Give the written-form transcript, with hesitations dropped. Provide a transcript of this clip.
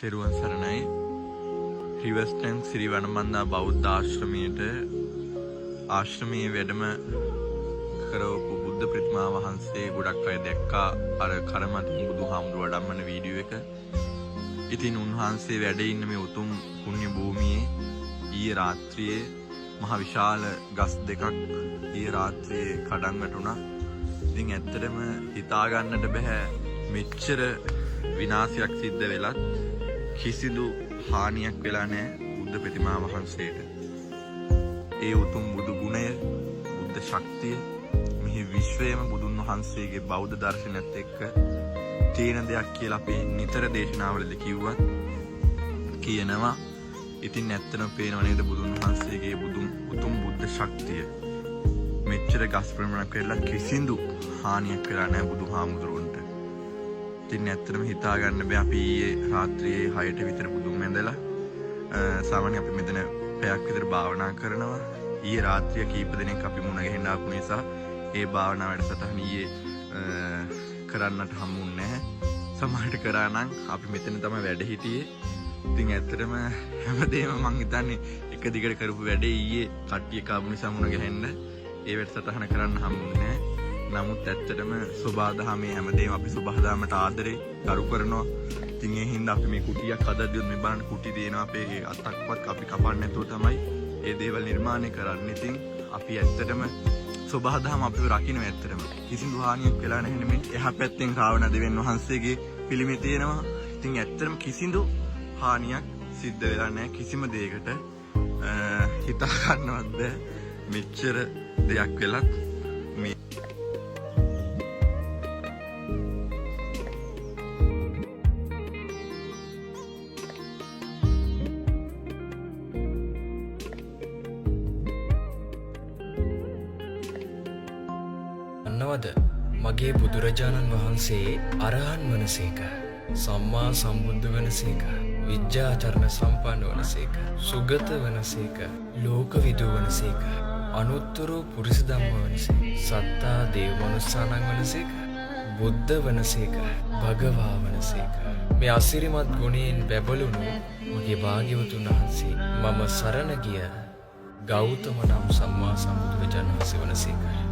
තෙරුවන් සරණයි. රිවර්ස්ටන් සිරි වනමන්දා බෞද්ධ ආශ්‍රමයේ වැඩම කරවපු බුද්ධ ප්‍රතිමා වහන්සේ ගොඩක් අය දැක්කා අර කරමතින් බුදුහාමුදුරුවෝ වඩම්මන වීඩියෝ එක. ඉතින් උන්වහන්සේ වැඩ ඉන්න මේ උතුම් පුණ්‍ය භූමියේ ඊයේ රාත්‍රියේ මහ විශාල ගස් දෙකක් ඊයේ රාත්‍රියේ කඩන් වැටුණා. ඉතින් ඇත්තටම හිතා ගන්නට බෑ මෙච්චර විනාශයක් සිද්ධ වෙලත් කිසිදු හානියක් වෙලා නැහැ බුද්ධ ප්‍රතිමා වහන්සේට. ඒ උතුම් බුදු ගුණය, බුද්ධ ශක්තිය මේ විශ්වයේම බුදුන් වහන්සේගේ බෞද්ධ දර්ශනයත් එක්ක තියෙන දෙයක් කියලා අපි නිතර දේශනාවලදී කියනවා. ඉතින් ඇත්තටම පේනව නේද බුදුන් වහන්සේගේ උතුම් බුද්ධ ශක්තිය. මෙච්චර ගස් ප්‍රමාණයක් වෙලා කිසිදු හානියක් වෙලා නැහැ බුදුහාමුදුරුවන්ට. ඉතින් ඇත්තටම හිතා ගන්න බෑ අපි ඊයේ රාත්‍රියේ 6ට විතර බුදුන් වැඳලා සාමාන්‍ය අපි මෙතන පැයක් විතර භාවනා කරනවා. ඊයේ රාත්‍රිය කීප දෙනෙක් අපි මුණ ගැහෙන්න ආපු නිසා ඒ භාවනා වැඩසටහන ඊයේ කරන්නට හම්බුන්නේ නැහැ. සමහරට කරා නම් අපි මෙතන තමයි වැඩ හිටියේ. ඉතින් ඇත්තටම හැමදේම මං හිතන්නේ එක දිගට කරපු වැඩේ ඊයේ කට්ටිය කාපු නිසා මුණ ගැහෙන්න ඒ වැඩසටහන කරන්න හම්බුන්නේ නැහැ. නමුත් ඇත්තටම සෝබාදහමේ හැමදේම අපි සෝබාදහමට ආදරේ කරු කරනවා. ඉතින් ඒ හින්දා අපි මේ කුටියක් හදද්දිත් මේ බලන්න කුටි දෙනවා අපේ අතක්වත් අපි කපන්නේ නැතුව තමයි මේ දේවල් නිර්මාණය කරන්නේ. ඉතින් අපි ඇත්තටම සෝබාදහම අපිව රකින්න ඇත්තටම කිසිදු හානියක් වෙලා නැහැ නෙමෙයි. එහා පැත්තෙන් රාවණ දෙවියන් වහන්සේගේ පිළිමේ තියෙනවා. ඉතින් ඇත්තටම කිසිදු හානියක් සිද්ධ වෙලා නැහැ කිසිම දෙයකට. හිතා ගන්නවත් බෑ මෙච්චර දෙයක් වෙලත් මේ අන්නවද මගේ බුදුරජාණන් වහන්සේ අරහන් වනසේක, සම්මා සම්බුද්ධ වනසේක, විද්‍යාචරණ සම්පන්න වනසේක, සුගත වනසේක, ලෝකවිදු වනසේක, අනුත්තර පුරිස ධම්ම වනසේක, සත්තා දේව මනුස්සානං වනසේක, බුද්ධ වනසේක, භගවා වනසේක. මේ අසිරිමත් ගුණයෙන් බැබළුණු මගේ භාග්‍යවතුන් වහන්සේ මම සරණ ගිය ගෞතම නම් සම්මා සම්බුදුරජාණන් වහන්සේ වනසේක.